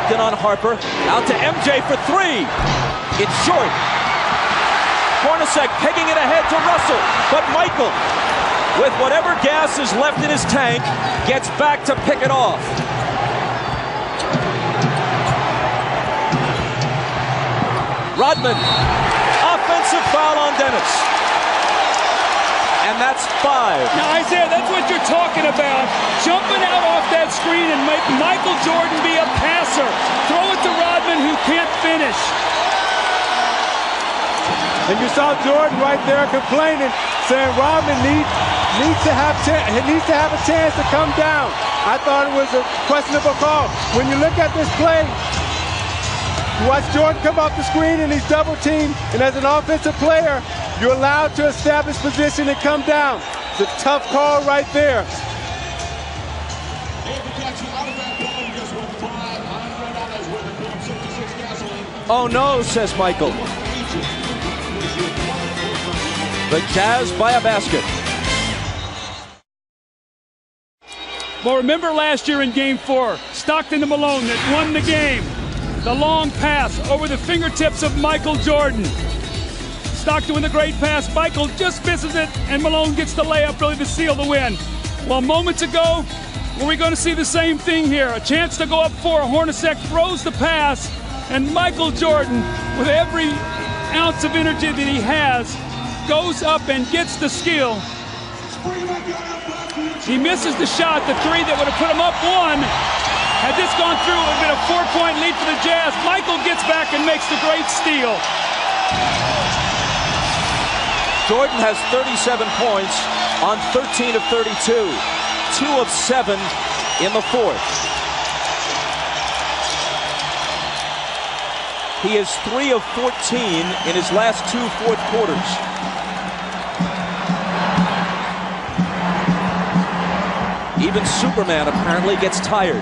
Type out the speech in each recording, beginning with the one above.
Stockton on Harper. Out to MJ for three. It's short. Hornacek pegging it ahead to Russell. But Michael, with whatever gas is left in his tank, gets back to pick it off. Rodman. Offensive foul on Dennis. And that's 5. Now, Isaiah, that's what you're talking about. Jumping out off that screen and make Michael Jordan be a passer. Throw it to Rodman, who can't finish. And you saw Jordan right there complaining, saying Rodman needs to have a chance to come down. I thought it was a questionable call. When you look at this play, you watch Jordan come off the screen and he's double teamed, and as an offensive player, you're allowed to establish position and come down. It's a tough call right there. Oh no, says Michael. The Jazz by a basket. Well, remember last year in Game 4, Stockton to Malone that won the game. The long pass over the fingertips of Michael Jordan. Stockton with a great pass. Michael just misses it, and Malone gets the layup really to seal the win. Well, moments ago, were we going to see the same thing here? A chance to go up 4. Hornacek throws the pass, and Michael Jordan, with every ounce of energy that he has, goes up and gets the steal. He misses the shot, the 3 that would have put him up 1. Had this gone through, it would have been a 4-point lead for the Jazz. Michael gets back and makes the great steal. Jordan has 37 points on 13 of 32. 2 of 7 in the 4th. He is 3 of 14 in his last 2 fourth quarters. Even Superman apparently gets tired.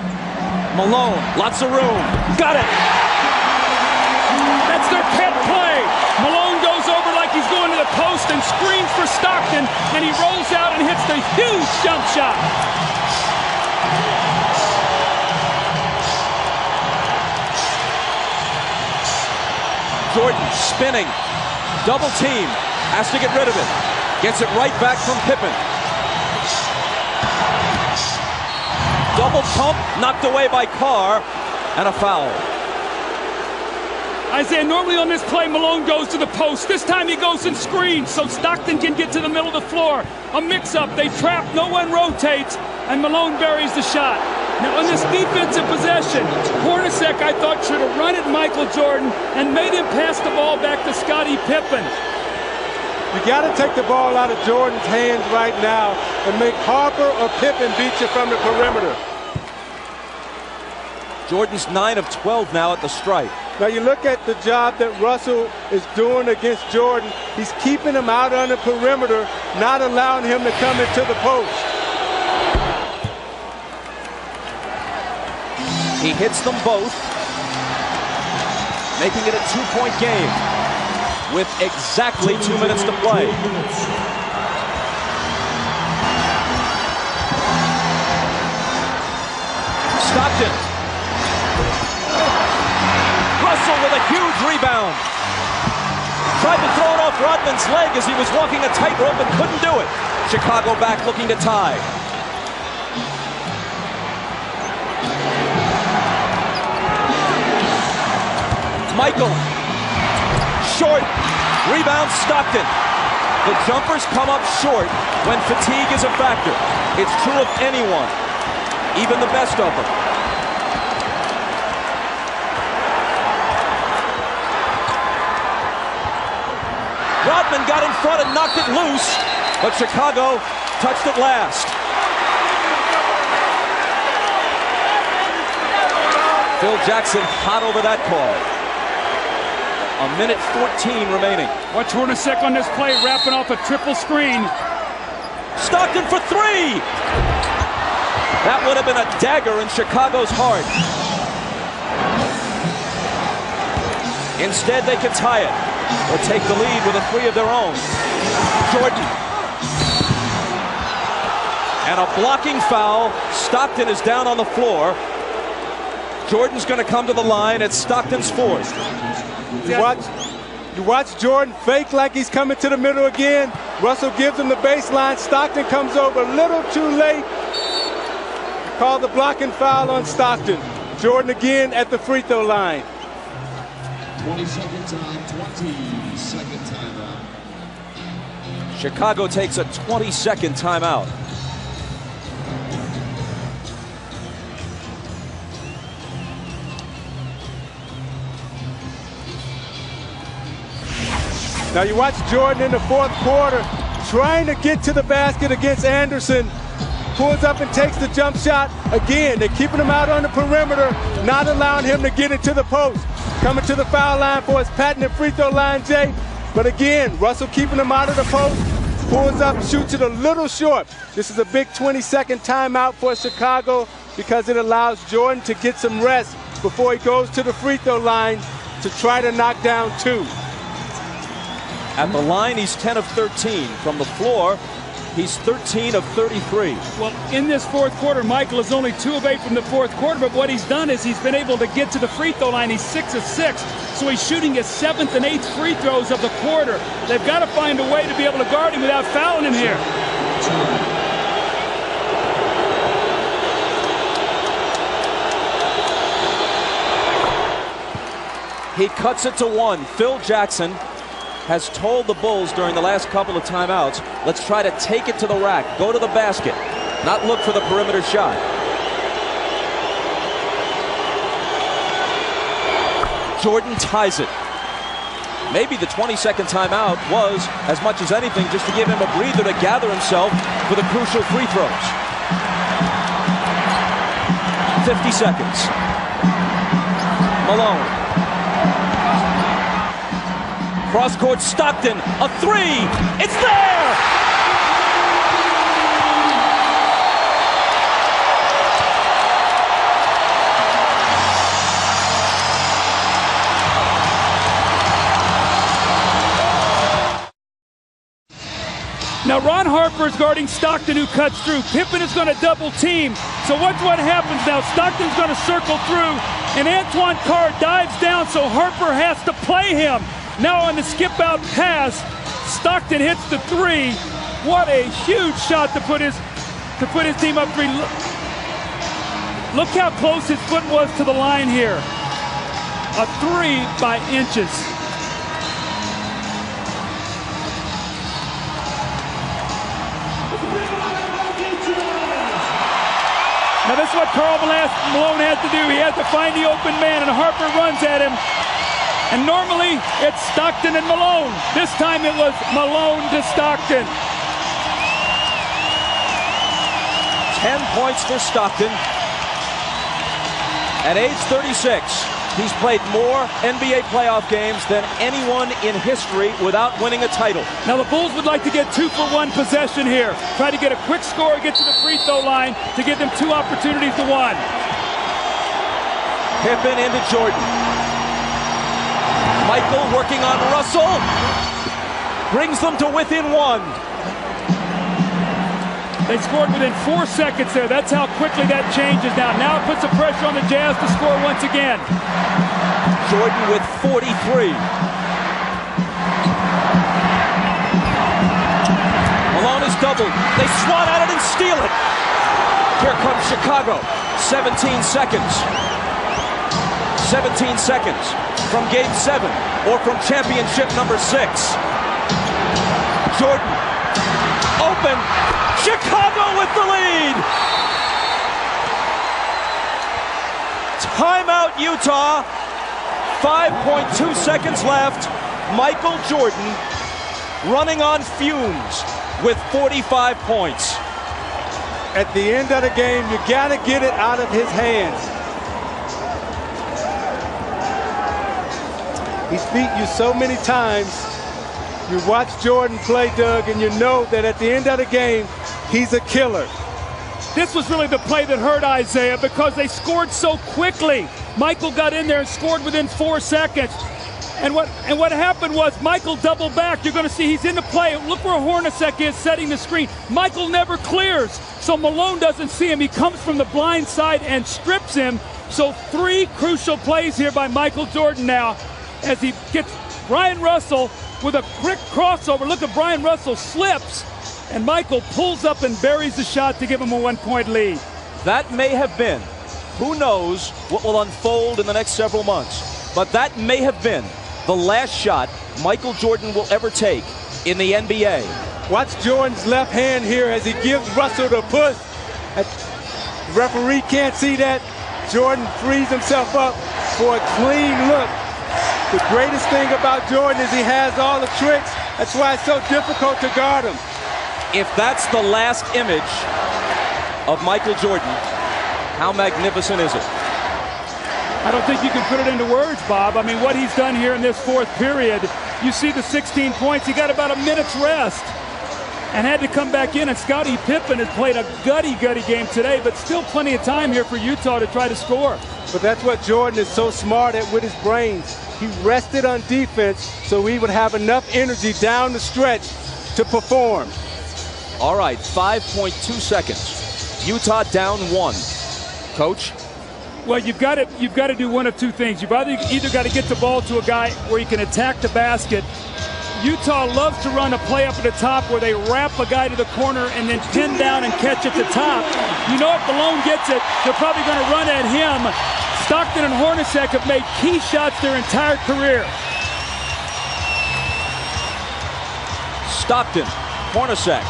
Malone, lots of room. Got it! That's their pet play. Malone goes over like he's going to the post and screens for Stockton, and he rolls out and hits the huge jump shot. Jordan spinning, double team, has to get rid of it. Gets it right back from Pippen. Double pump, knocked away by Carr, and a foul. Isaiah, normally on this play, Malone goes to the post. This time he goes and screens so Stockton can get to the middle of the floor. A mix-up, they trap, no one rotates, and Malone buries the shot. Now on this defensive possession, Hornacek, I thought, should have run at Michael Jordan and made him pass the ball back to Scottie Pippen. You got to take the ball out of Jordan's hands right now and make Harper or Pippen beat you from the perimeter. Jordan's 9 of 12 now at the stripe. Now you look at the job that Russell is doing against Jordan. He's keeping him out on the perimeter, not allowing him to come into the post. He hits them both, making it a 2-point game with exactly 2 minutes to play. Stockton. Russell with a huge rebound. Tried to throw it off Rodman's leg as he was walking a tightrope and couldn't do it. Chicago back looking to tie. Michael. Short. Rebound Stockton. The jumpers come up short when fatigue is a factor. It's true of anyone, even the best of them. Rodman got in front and knocked it loose, but Chicago touched it last. Phil Jackson hot over that call. A minute 14 remaining. Watch Hornacek on this play, wrapping off a triple screen. Stockton for 3! That would have been a dagger in Chicago's heart. Instead, they could tie it or take the lead with a 3 of their own. Jordan. And a blocking foul. Stockton is down on the floor. Jordan's going to come to the line at Stockton's 4th. You watch Jordan fake like he's coming to the middle again. Russell gives him the baseline. Stockton comes over a little too late. Call the blocking foul on Stockton. Jordan again at the free throw line. 20-second time, 20-second timeout. Chicago takes a 20-second timeout. Now you watch Jordan in the fourth quarter trying to get to the basket against Anderson. Pulls up and takes the jump shot. Again, they're keeping him out on the perimeter, not allowing him to get into the post. Coming to the foul line for his patented free throw line, Jay. But again, Russell keeping him out of the post. Pulls up, shoots it a little short. This is a big 20-second timeout for Chicago because it allows Jordan to get some rest before he goes to the free throw line to try to knock down 2. At the line, he's 10 of 13. From the floor, he's 13 of 33. Well, in this fourth quarter, Michael is only 2 of 8 from the fourth quarter, but what he's done is he's been able to get to the free throw line. He's 6 of 6, so he's shooting his 7th and 8th free throws of the quarter. They've got to find a way to be able to guard him without fouling him here. He cuts it to 1. Phil Jackson has told the Bulls during the last couple of timeouts, let's try to take it to the rack, go to the basket, not look for the perimeter shot. Jordan ties it. Maybe the 20-second timeout was, as much as anything, just to give him a breather to gather himself for the crucial free throws. 50 seconds. Malone. Cross-court, Stockton, a 3, it's there! Now Ron Harper is guarding Stockton, who cuts through. Pippen is going to double team. So watch what happens now. Stockton's going to circle through, and Antoine Carr dives down, so Harper has to play him. Now on the skip-out pass, Stockton hits the 3. What a huge shot to put his team up 3. Look how close his foot was to the line here. A 3 by inches. Now this is what Karl Malone has to do. He has to find the open man, and Harper runs at him. And normally, it's Stockton and Malone. This time it was Malone to Stockton. 10 points for Stockton. At age 36, he's played more NBA playoff games than anyone in history without winning a title. Now the Bulls would like to get 2-for-1 possession here. Try to get a quick score, get to the free throw line to give them 2 opportunities to 1. Pippen into Jordan. Michael working on Russell. Brings them to within 1. They scored within 4 seconds there. That's how quickly that changes now. Now it puts the pressure on the Jazz to score once again. Jordan with 43. Malone is doubled. They swat at it and steal it. Here comes Chicago. 17 seconds. 17 seconds from Game 7 or from championship number 6. Jordan open. Chicago with the lead. Timeout, Utah. 5.2 seconds left. Michael Jordan running on fumes with 45 points. At the end of the game, you got to get it out of his hands. He's beat you so many times. You watch Jordan play, Doug, and you know that at the end of the game, he's a killer. This was really the play that hurt Isaiah because they scored so quickly. Michael got in there and scored within 4 seconds. And what happened was Michael doubled back. You're going to see he's in the play. Look where Hornacek is setting the screen. Michael never clears, so Malone doesn't see him. He comes from the blind side and strips him. So 3 crucial plays here by Michael Jordan now as he gets Brian Russell with a quick crossover. Look at Brian Russell slips, and Michael pulls up and buries the shot to give him a 1-point lead. That may have been, who knows what will unfold in the next several months, but that may have been the last shot Michael Jordan will ever take in the NBA. Watch Jordan's left hand here as he gives Russell the push. The referee can't see that. Jordan frees himself up for a clean look. The greatest thing about Jordan is he has all the tricks. That's why it's so difficult to guard him. If that's the last image of Michael Jordan, how magnificent is it? I don't think you can put it into words, Bob. I mean, what he's done here in this 4th period, you see the 16 points. He got about a minute's rest and had to come back in. And Scottie Pippen has played a gutty game today, but still plenty of time here for Utah to try to score. But that's what Jordan is so smart at with his brains. He rested on defense so he would have enough energy down the stretch to perform. All right, 5.2 seconds. Utah down 1. Coach? Well, you've got to do one of 2 things. You've either got to get the ball to a guy where he can attack the basket. Utah loves to run a play up at the top where they wrap a guy to the corner and then pin down and catch at the top. You know if Malone gets it, they're probably going to run at him. Stockton and Hornacek have made key shots their entire career. Stockton, Hornacek,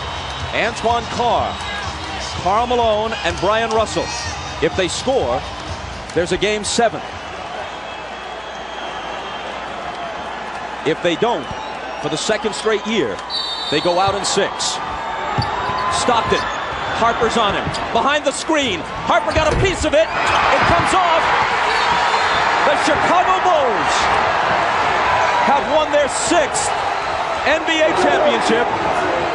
Antoine Carr, Karl Malone, and Brian Russell. If they score, there's a game 7. If they don't, for the 2nd straight year, they go out in 6. Stockton, Harper's on him. Behind the screen, Harper got a piece of it. It comes off. The Chicago Bulls have won their 6th NBA championship,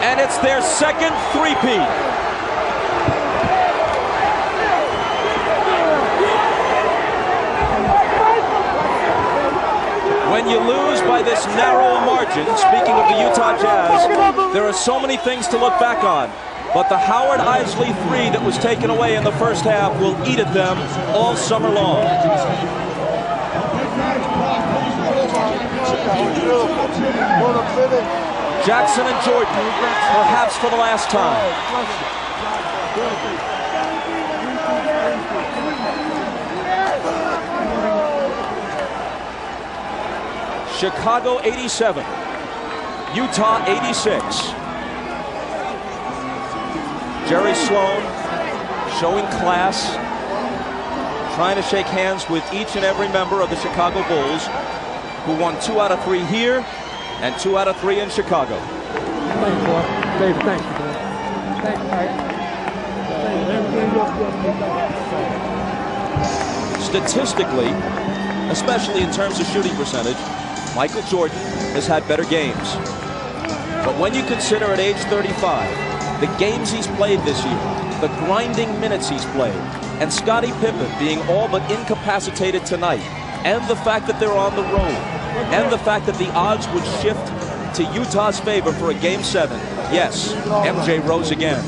and it's their 2nd three-peat. When you lose by this narrow margin, speaking of the Utah Jazz, there are so many things to look back on. But the Howard Isley 3 that was taken away in the first half will eat at them all summer long. Jackson and Jordan, perhaps for the last time. Chicago 87, Utah 86. Jerry Sloan showing class, trying to shake hands with each and every member of the Chicago Bulls, who won 2 out of 3 here and 2 out of 3 in Chicago. Thanks, boy. David, thank you, man. Thanks. Statistically, especially in terms of shooting percentage, Michael Jordan has had better games. But when you consider at age 35, the games he's played this year, the grinding minutes he's played, and Scottie Pippen being all but incapacitated tonight, and the fact that they're on the road, and the fact that the odds would shift to Utah's favor for a Game 7, yes, MJ rose again.